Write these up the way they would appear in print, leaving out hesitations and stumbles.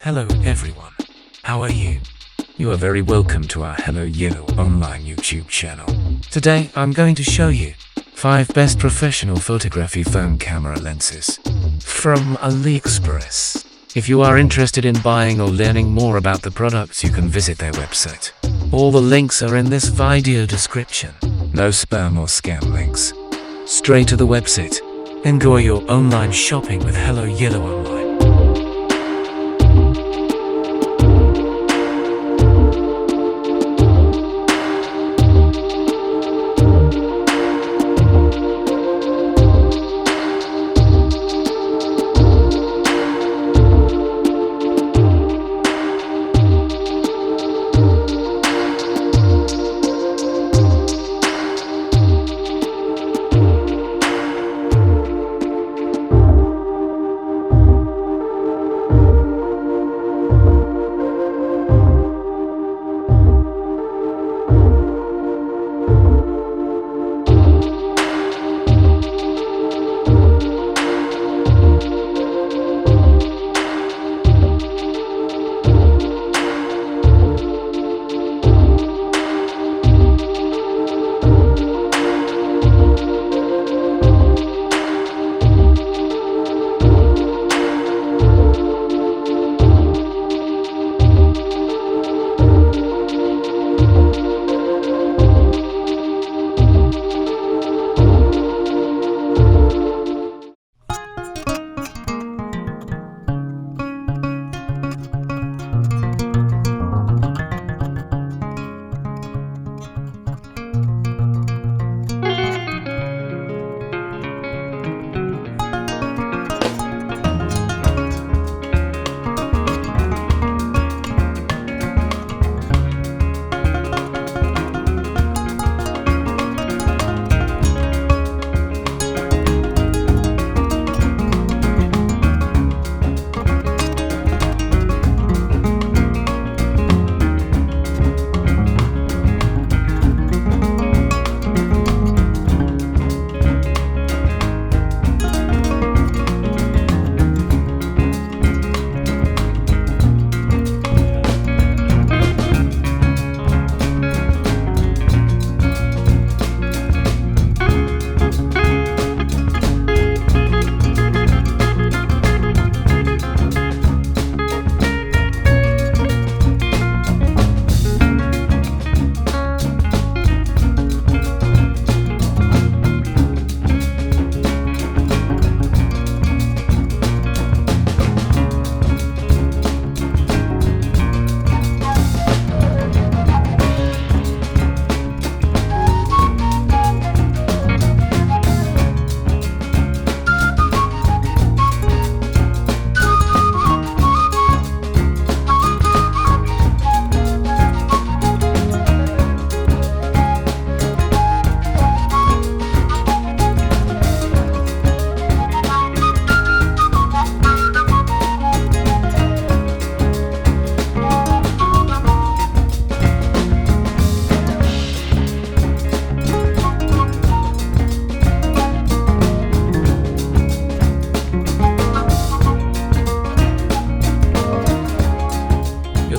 Hello everyone, how are you? You are very welcome to our Hello Yellow online YouTube channel. Today I'm going to show you 5 best professional photography phone camera lenses from AliExpress. If you are interested in buying or learning more about the products, you can visit their website. All the links are in this video description. No spam or scam links. Straight to the website. Enjoy your online shopping with Hello Yellow Online.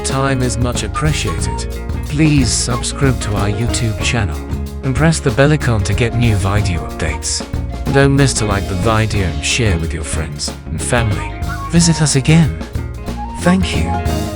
Time is much appreciated. Please subscribe to our YouTube channel and press the bell icon to get new video updates. Don't miss to like the video and share with your friends and family. Visit us again. Thank you.